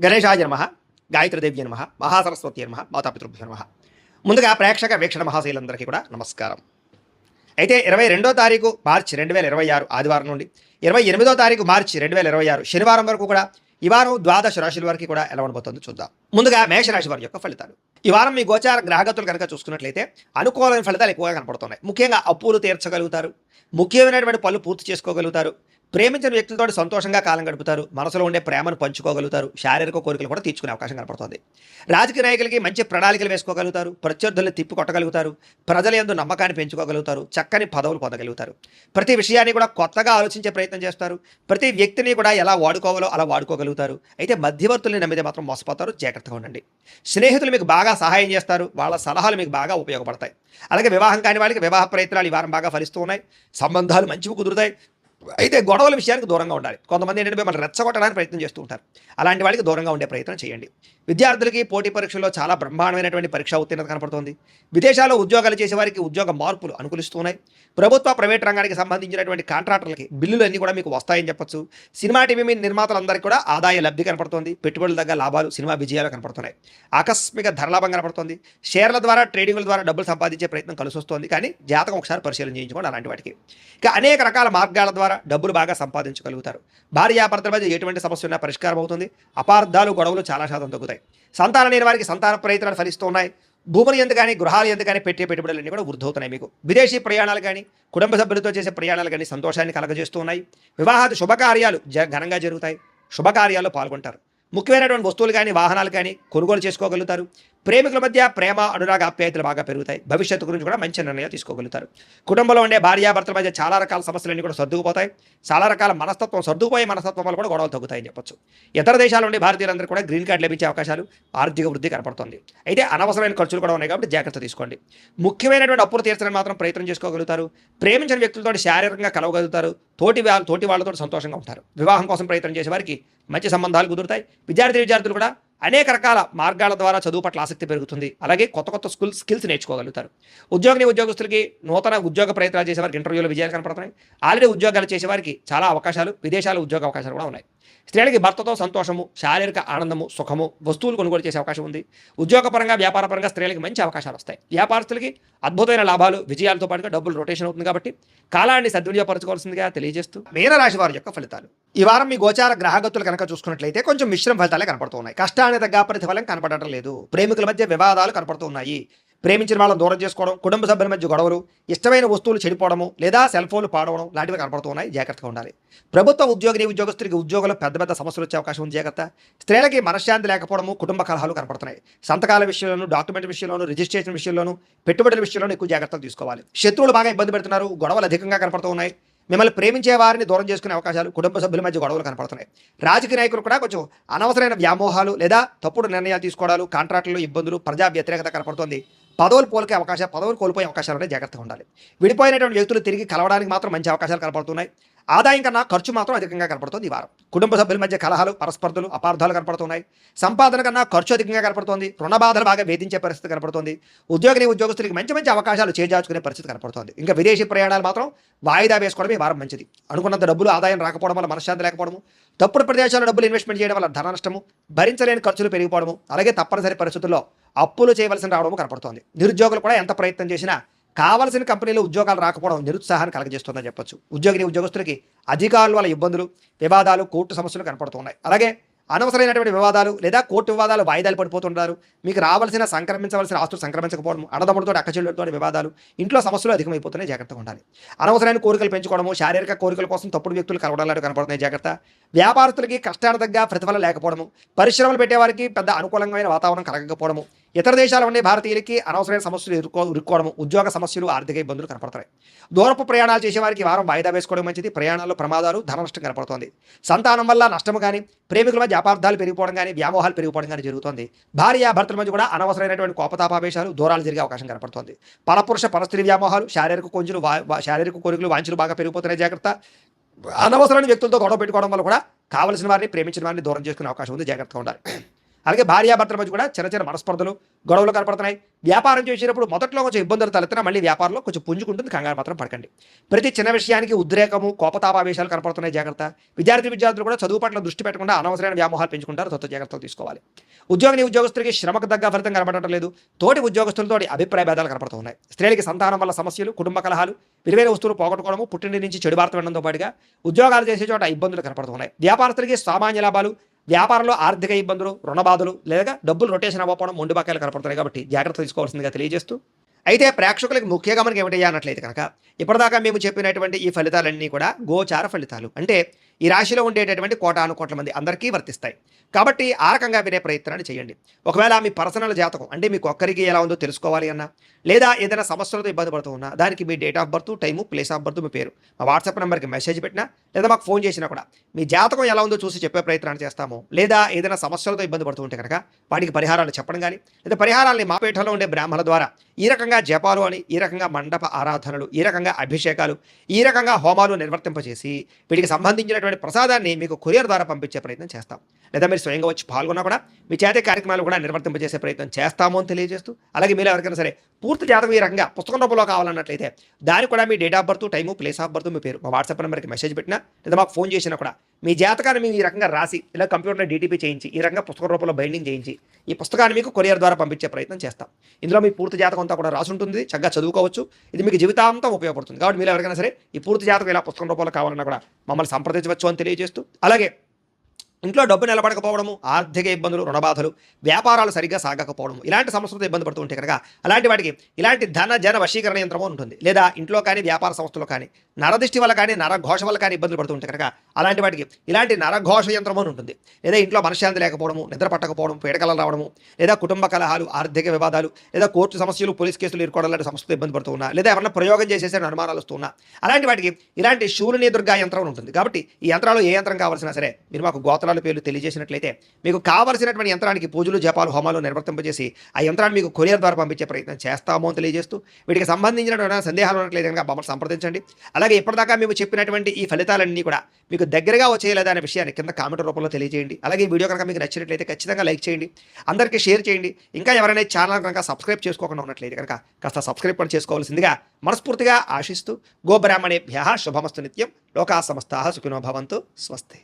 గణేశాయ నమః, గాయత్రీదేవ్య నమః, మహాసరస్వతి నమః, మాతాపితృభ్యో నమః. ముందుగా ప్రేక్షక వీక్షణ మహాశైలందరికీ కూడా నమస్కారం. అయితే 22వ తారీఖు మార్చి 2026 ఆదివారం నుండి 28వ తారీఖు మార్చి 2026 శనివారం వరకు కూడా ఈ వారం ద్వాదశ రాశుల వరకు కూడా ఎలా ఉండబోతుందో చూద్దాం. ముందుగా మేషరాశి వారి యొక్క ఫలితాలు. ఈ వారం మీ గోచార గ్రహగతులు కనుక చూసుకున్నట్లయితే అనుకూలమైన ఫలితాలు ఎక్కువగా కనపడుతున్నాయి. ముఖ్యంగా అప్పులు తీర్చగలుగుతారు, ముఖ్యమైనటువంటి పనులు పూర్తి చేసుకోగలుగుతారు, ప్రేమించిన వ్యక్తులతో సంతోషంగా కాలం గడుపుతారు, మనసులో ఉండే ప్రేమను పంచుకోగలుగుతారు, శారీరక కోరికలు కూడా తీర్చుకునే అవకాశం కనపడుతుంది. రాజకీయ నాయకులకి మంచి ప్రణాళికలు వేసుకోగలుగుతారు, ప్రత్యర్థుల్ని తిప్పి కొట్టగలుగుతారు, ప్రజల యందు నమ్మకాన్ని పెంచుకోగలుగుతారు, చక్కని పదవులు పొందగలుగుతారు. ప్రతి విషయాన్ని కూడా కొత్తగా ఆలోచించే ప్రయత్నం చేస్తారు, ప్రతి వ్యక్తిని కూడా ఎలా వాడుకోవాలో అలా వాడుకోగలుగుతారు. అయితే మధ్యవర్తుల్ని నమ్మితే మాత్రం మోసపోతారు, జాగ్రత్తగా ఉండండి. స్నేహితులు మీకు బాగా సహాయం చేస్తారు, వాళ్ళ సలహాలు మీకు బాగా ఉపయోగపడతాయి. అలాగే వివాహం కాని వాళ్ళకి వివాహ ప్రయత్నాలు ఈ వారం బాగా ఫలిస్తూ ఉన్నాయి, సంబంధాలు మంచివి కుదురుతాయి. అయితే గొడవల విషయానికి దూరంగా ఉండాలి. కొంతమంది ఏంటంటే మిమ్మల్ని రెచ్చగొట్టడానికి ప్రయత్నం చేస్తూ ఉంటారు, అలాంటి వాళ్ళకి దూరంగా ఉండే ప్రయత్నం చేయండి. విద్యార్థులకి పోటీ పరీక్షల్లో చాలా బ్రహ్మాండమైనటువంటి పరీక్ష ఉత్తీర్ణత కనపడుతోంది. విదేశాల్లో ఉద్యోగాలు చేసే వారికి ఉద్యోగ మార్పులు అనుకూలిస్తున్నాయి. ప్రభుత్వ ప్రైవేట్ రంగానికి సంబంధించినటువంటి కాంట్రాక్టర్లకి బిల్లులు అన్నీ కూడా మీకు వస్తాయని చెప్పొచ్చు. సినిమా టీవీ నిర్మాతలందరికీ కూడా ఆదాయ లబ్ధి కనపడుతోంది, పెట్టుబడుల దగ్గర లాభాలు, సినిమా విజయాలు కనపడుతున్నాయి. ఆకస్మిక ధరలాభం కనపడుతుంది. షేర్ల ద్వారా ట్రేడింగ్ల ద్వారా డబ్బులు సంపాదించే ప్రయత్నం కలిసి వస్తుంది, కానీ జాతకం ఒకసారి పరిశీలన చేయించుకోండి అలాంటి వాటికి. ఇక అనేక రకాల మార్గాల ద్వారా డబ్బులు బాగా సంపాదించగలుగుతారు. భార్యాభర్తల మధ్య ఎటువంటి సమస్య ఉన్నా పరిష్కారం అవుతుంది. అపార్థాలు గొడవలు చాలా శాతం తగ్గుతాయి. సంతానం లేని వారికి సంతాన ప్రయత్నాలు ఫలిస్తూ ఉన్నాయి. భూములు ఎంత కానీ గృహాలు ఎంత కానీ పెట్టే పెట్టుబడులన్నీ కూడా వృద్ధి అవుతున్నాయి. మీకు విదేశీ ప్రయాణాలు కానీ కుటుంబ సభ్యులతో చేసే ప్రయాణాలు కానీ సంతోషాన్ని కలగజేస్తూ ఉన్నాయి. వివాహాది శుభకార్యాలు ఘనంగా జరుగుతాయి, శుభకార్యాల్లో పాల్గొంటారు. ముఖ్యమైనటువంటి వస్తువులు కానీ వాహనాలు కానీ కొనుగోలు చేసుకోగలుగుతారు. ప్రేమికుల మధ్య ప్రేమ అనురాగ ఆప్యాయతలు బాగా పెరుగుతాయి. భవిష్యత్తు గురించి కూడా మంచి నిర్ణయాలు తీసుకోగలుగుతారు. కుటుంబంలో ఉండే భార్యాభర్తల మధ్య చాలా రకాల సమస్యలన్నీ కూడా సర్దుకుపోతాయి. చాలా రకాల సర్దుకుపోయే మనస్తత్వం వల్ల కూడా గొడవలు తగ్గుతాయని చెప్పొచ్చు. ఇతర దేశాల నుండి భారతీయులందరూ కూడా గ్రీన్ కార్డు లభించే అవకాశాలు, ఆర్థిక వృద్ధి కనపడుతుంది. అయితే అనవసరమైన ఖర్చులు కూడా ఉన్నాయి కాబట్టి జాగ్రత్త తీసుకోండి. ముఖ్యమైనటువంటి అప్పులు తీర్చడానికి మాత్రం ప్రయత్నం చేసుకోగలుగుతారు. ప్రేమించిన వ్యక్తులతో శారీరకంగా కలవగలుగుతారు. తోటి వాళ్ళతో సంతోషంగా ఉంటారు. వివాహం కోసం ప్రయత్నం చేసే వారికి మంచి సంబంధాలు కుదురుతాయి. విద్యార్థులు కూడా అనేక రకాల మార్గాల ద్వారా చదువు పట్ల ఆసక్తి పెరుగుతుంది. అలాగే కొత్త స్కిల్స్ నేర్చుకోగలుగుతారు. ఉద్యోగస్తులకి నూతన ఉద్యోగ ప్రయత్నాలు చేసేవారికి ఇంటర్వ్యూలో విజయాలు కనపడుతున్నాయి. ఆల్రెడీ ఉద్యోగాలు చేసేవారికి చాలా అవకాశాలు, విదేశాల ఉద్యోగ అవకాశాలు కూడా ఉన్నాయి. స్త్రీలకి భర్తతో సంతోషము, శారీరక ఆనందము, సుఖము, వస్తువులు కొనుగోలు చేసే అవకాశం ఉంది. ఉద్యోగపరంగా వ్యాపారపరంగా స్త్రీలకి మంచి అవకాశాలు వస్తాయి. వ్యాపారస్తులకి అద్భుతమైన లాభాలు, విజయాలతో పాటుగా డబ్బులు రొటేషన్ అవుతుంది కాబట్టి కాలాన్ని సద్వినియోగపరచుకోవాల్సిందిగా తెలియజేస్తూ మీనరాశి వారి యొక్క ఫలితాలు. ఈ వారం మీ గోచార గ్రహగతులు కనుక చూసుకున్నట్లయితే కొంచెం మిశ్రమ ఫలితాలే కనపడుతున్నాయి. కష్టానికి తగ్గ ప్రతిఫలం కనపడటం లేదు. ప్రేమికుల మధ్య వివాదాలు కనపడుతున్నాయి. ప్రేమించిన వాళ్ళని దూరం చేసుకోవడం, కుటుంబ సభ్యుల మధ్య గొడవలు, ఇష్టమైన వస్తువులు చెడిపోవడము లేదా సెల్ ఫోన్లు పాడవడం లాంటివి కనపడుతున్నాయి. జాగ్రత్తగా ఉండాలి. ప్రభుత్వ ఉద్యోగస్తులకి ఉద్యోగంలో పెద్ద సమస్యలు వచ్చే అవకాశం ఉంది. జాగ్రత్త. స్త్రీలకి మనశ్శాంతి లేకపోవడము, కుటుంబ కలహాలు కనపడుతున్నాయి. సంతకాల విషయంలోనూ, డాక్యుమెంట్ విషయంలోనూ, రిజిస్ట్రేషన్ విషయంలోనూ, పెట్టుబడుల విషయంలోనూ ఎక్కువ జాగ్రత్తలు తీసుకోవాలి. శత్రువులు బాగా ఇబ్బంది పెడుతున్నారు, గొడవలు అధికంగా కనపడుతున్నాయి. మిమ్మల్ని ప్రేమించే వారిని దూరం చేసుకునే అవకాశాలు, కుటుంబ సభ్యుల మధ్య గొడవలు కనపడుతున్నాయి. రాజకీయ నాయకులు కూడా కొంచెం అనవసరమైన వ్యామోహాలు లేదా తప్పుడు నిర్ణయాలు తీసుకోవడాలు, కాంట్రాక్టుల్లో ఇబ్బందులు, ప్రజా వ్యతిరేకత కనపడుతుంది. పదవులు కోల్పోయే అవకాశాలు ఉన్నాయి. జాగ్రత్తగా ఉండాలి. విడిపోయినటువంటి వ్యక్తులు తిరిగి కలవడానికి మాత్రం మంచి అవకాశాలు కనపడుతున్నాయి. ఆదాయం కన్నా ఖర్చు మాత్రం అధికంగా కనపడుతుంది ఈ వారం. కుటుంబ సభ్యుల మధ్య కలహాలు, పరస్పర్ధలు, అపార్థాలు కనపడుతున్నాయి. సంపాదన కన్నా ఖర్చు అధికంగా కనపడుతుంది. రుణ బాధలు బాగా వేధించే పరిస్థితి కనపడుతుంది. ఉద్యోగస్తులకి మంచి అవకాశాలు చేజార్చుకునే పరిస్థితి కనపడుతుంది. ఇంకా విదేశీ ప్రయాణాలు మాత్రం వాయిదా వేసుకోవడం ఈ వారం మంచిది. అనుకున్నంత డబ్బులు ఆదాయం రాకపోవడం వల్ల మనశ్శాంతి లేకపోవడము, తప్పుడు ప్రదేశాల్లో డబ్బులు ఇన్వెస్ట్మెంట్ చేయడం వల్ల ధన నష్టము, భరించలేని ఖర్చులు పెరిగిపోవడము, అలాగే తప్పనిసరి పరిస్థితుల్లో అప్పులు చేయవలసిన రావడము కనపడుతోంది. నిరుద్యోగులు కూడా ఎంత ప్రయత్నం చేసినా కావలసిన కంపెనీలో ఉద్యోగాలు రాకపోవడం నిరుత్సాహాన్ని కలగజేస్తుందని చెప్పొచ్చు. ఉద్యోగస్తులకి అధికారుల వల్ల ఇబ్బందులు, వివాదాలు, కోర్టు సమస్యలు కనపడుతున్నాయి. అలాగే అనవసరమైనటువంటి వివాదాలు లేదా కోర్టు వివాదాలు వాయిదాలు పడిపోతుంటారు. మీకు సంక్రమించవలసిన ఆస్తులు సంక్రమించకపోవడం, అన్నదమ్ములతో అక్కచెల్లెలతో వివాదాలు, ఇంట్లో సమస్యలు అధికమైపోతున్నాయి. జాగ్రత్తగా ఉండాలి. అనవసరమైన కోరికలు పెంచుకోవడము, శారీరక కోరికల కోసం తప్పుడు వ్యక్తులు కలవడం లాంటివి కనపడుతున్నాయి. జాగ్రత్త. వ్యాపారస్తులకి కష్టానికి తగ్గ ప్రతిఫలం లేకపోవడము, పరిశ్రమలు పెట్టేవారికి పెద్ద అనుకూలమైన వాతావరణం కలగకపోవడము, ఇతర దేశాల ఉండే భారతీయులకి అనవసరమైన సమస్యలు ఇరుక్కోవడము, ఉద్యోగ సమస్యలు, ఆర్థిక ఇబ్బందులు కనపడతాయి. దూరపు ప్రయాణాలు చేసేవారికి వారం వాయిదా వేసుకోవడం మంచిది. ప్రయాణాల్లో ప్రమాదాలు, ధన నష్టం కనపడుతోంది. సంతానం వల్ల నష్టము కానీ, ప్రేమికుల మధ్య అపార్థాలు పెరిగిపోవడం కానీ, వ్యామోహాలు పెరిగిపోవడం కానీ జరుగుతుంది. భార్యాభర్తల మధ్య కూడా అనవసరమైనటువంటి కోపతాపావేశాలు, దూరాలు జరిగే అవకాశం కనపడుతుంది. పరపురుష పరస్త్రీ వ్యామోహాలు, శారీరక కోరికలు, వాంఛలు బాగా పెరిగిపోతున్నాయి. జాగ్రత్త. అనవసరమైన వ్యక్తులతో గొడవ పెట్టుకోవడం వల్ల కూడా కావలసిన వారిని, ప్రేమించిన వారిని దూరం చేసుకునే అవకాశం ఉంది. జాగ్రత్తగా ఉండాలి. అలాగే భార్యాభర్తల మధ్య కూడా చిన్న చిన్న మనస్పర్ధలు, గొడవలు కనపడుతున్నాయి. వ్యాపారం చేసేటప్పుడు మొదట్లో కొంచెం ఇబ్బందులు తలెత్తినా మళ్ళీ వ్యాపారంలో కొంచెం పుంజుకుంటుంది, కంగారు మాత్రం పడకండి. ప్రతి చిన్న విషయానికి ఉద్రేకము, కోపతాపావేశాలు కనపడుతున్నాయి, జాగ్రత్త. విద్యార్థులు కూడా చదువు పట్ల దృష్టి పెట్టకుండా అనవసరమైన వ్యామోహాలు పెంచుకుంటారు, జాగ్రత్తలు తీసుకోవాలి. ఉద్యోగస్తులకి శ్రమకు తగ్గ ఫలితం కనపడటం లేదు. తోటి ఉద్యోగస్తులతో అభిప్రాయ భేదాలు కనపడుతున్నాయి. స్త్రీలకి సంతానం వల్ల సమస్యలు, కుటుంబ కలహాలు, విలువైన వస్తువులు పోగొట్టుకోవడము, పుట్టింటి నుంచి చెడు వార్త వినడంతో పాటుగా ఉద్యోగాలు చేసే చోట ఇబ్బందులు కనపడుతున్నాయి. వ్యాపారస్తులకి సామాన్య లాభాలు, వ్యాపారంలో ఆర్థిక ఇబ్బందులు, రుణబాధలు లేదా డబ్బులు రొటేషన్ అవ్వకపోవడం, మొండి బకాయిలు కనపడుతున్నాయి. కాబట్టి జాగ్రత్త తీసుకోవాల్సిందిగా తెలియజేస్తూ, అయితే ప్రేక్షకులకు ముఖ్య గమనిక ఏమిటయ్యా అన్నట్లయితే కనుక, ఇప్పటిదాకా మేము చెప్పినటువంటి ఈ ఫలితాలన్నీ కూడా గోచార ఫలితాలు, అంటే ఈ రాశిలో ఉండేటటువంటి కోటాను కోట్ల మంది అందరికీ వర్తిస్తాయి. కాబట్టి ఆ రకంగా వినే ప్రయత్నాన్ని చేయండి. ఒకవేళ మీ పర్సనల్ జాతకం అంటే మీకు ఒక్కరికి ఎలా ఉందో తెలుసుకోవాలి అన్నా, లేదా ఏదైనా సమస్యలతో ఇబ్బంది పడుతూ ఉన్నా, దానికి మీ date of birth, time, place of birth, మీ పేరు మా వాట్సాప్ నెంబర్కి మెసేజ్ పెట్టినా, లేదా మాకు ఫోన్ చేసినా కూడా మీ జాతకం ఎలా ఉందో చూసి చెప్పే ప్రయత్నాన్ని చేస్తాము. లేదా ఏదైనా సమస్యలతో ఇబ్బంది పడుతూ ఉంటే కనుక వాటికి పరిహారాలు చెప్పడం కానీ, లేదా పరిహారాలని మా పీఠంలో ఉండే బ్రాహ్మణుల ద్వారా ఈ రకంగా జపాలు అని, ఈ రకంగా మండప ఆరాధనలు, ఈ రకంగా అభిషేకాలు, ఈ రకంగా హోమాలు నిర్వర్తింపజేసి వీటికి సంబంధించినటువంటి ప్రసాదాన్ని మీకు కొరియర్ ద్వారా పంపించే ప్రయత్నం చేస్తాం. లేదా మీరు స్వయంగా వచ్చి పాల్గొన్నా కూడా మీ చేతి కార్యక్రమాలు కూడా నిర్వర్తింపజేసే ప్రయత్నం చేస్తాము అని తెలియజేస్తూ, అలాగే మీరు ఎవరికైనా సరే పూర్తి జాతకం ఈ రకంగా పుస్తకం రూపంలో కావాలన్నట్లయితే దానికి కూడా మీ date of birth, time, place of birth, మీ పేరు మా వాట్సాప్ నెంబర్కి మెసేజ్ పెట్టినా, లేదా మాకు ఫోన్ చేసినా కూడా మీ జాతకాన్ని మేము ఈ రకంగా రాసి ఇలా కంప్యూటర్లో డీటీపీ చేయించి ఈ రకంగా పుస్తకం రూపంలో బైండింగ్ చేయించి ఈ పుస్తకాన్ని మీకు కొరియర్ ద్వారా పంపించే ప్రయత్నం చేస్తాం. ఇందులో మీ పూర్తి జాతకం అంతా కూడా రాసి ఉంటుంది, చక్కగా చదువుకోవచ్చు. ఇది మీకు జీవితాంతం ఉపయోగపడుతుంది. కాబట్టి మీరు ఎవరికైనా సరే ఈ పూర్తి జాతకం ఇలా పుస్తకం రూపంలో కావాలన్నా కూడా మమ్మల్ని సంప్రదించవచ్చు అని తెలియజేస్తూ, అలాగే ఇంట్లో డబ్బు నిలబడకపోవడము, ఆర్థిక ఇబ్బందులు, రుణబాధలు, వ్యాపారాలు సరిగ్గా సాగకపోవడం, ఇలాంటి సమస్యలతో ఇబ్బంది పడుతూ ఉంటే కనుక అలాంటి వాటికి ఇలాంటి ధన జన వశీకరణ యంత్రము ఉంటుంది. లేదా ఇంట్లో కానీ వ్యాపార సంస్థలో కానీ నరదిష్టి వల్ల కానీ నరఘోష వల్ల కానీ ఇబ్బందులు పడుతూ ఉంటే కనుక అలాంటి వాటికి ఇలాంటి నరఘోష యంత్రము ఉంటుంది. లేదా ఇంట్లో మనశ్శాంతి లేకపోవడము, నిద్ర పట్టకపోవడం, పీడకలలు రావడము, లేదా కుటుంబ కలహాలు, ఆర్థిక వివాదాలు, లేదా కోర్టు సమస్యలు, పోలీస్ కేసులు ఇరుకోవడం లాంటి సమస్యలతో ఇబ్బంది పడుతూ ఉన్నా, లేదా ఎవరైనా ప్రయోగం చేసేసే అనుమానాలు వస్తున్నా, అలాంటి వాటికి ఇలాంటి శూలిని దుర్గా యంత్రం ఉంటుంది. కాబట్టి ఈ యంత్రాలు ఏ యంత్రం కావాల్సినా సరే మీరు మాకు గోత్రాల పేర్లు తెలియజేసినట్లయితే మీకు కావలసినటువంటి యంత్రానికి పూజలు, జపాలు, హోమాలు నిర్వర్తింపజేసి ఆ యంత్రాన్ని మీకు కొరియర్ ద్వారా పంపించే ప్రయత్నం చేస్తాము అని తెలియజేస్తూ, వీటికి సంబంధించినటువంటి సందేహాలు ఉన్నట్లయితే కనుక మమ్మల్ని సంప్రదించండి. అలాగే ఇప్పటిదాకా మేము చెప్పినటువంటి ఈ ఫలితాలన్నీ కూడా మీకు దగ్గరగా వచ్చేయలేదా అనే విషయాన్ని కింద కామెంట్ రూపంలో తెలియజేయండి. అలాగే ఈ వీడియో కనుక మీకు నచ్చినట్లయితే ఖచ్చితంగా లైక్ చేయండి, అందరికీ షేర్ చేయండి. ఇంకా ఎవరైనా ఛానల్ కనుక సబ్స్క్రైబ్ చేసుకోకుండా ఉన్నట్లయితే కనుక కాస్త సబ్స్క్రైబ్ కూడా చేసుకోవాల్సిందిగా మనస్ఫూర్తిగా ఆశిస్తూ, గోబ్రాహ్మణేభ్యః శుభమస్తు నిత్యం, లోకా సమస్తాః సుఖినో భవంతు, స్వస్తి.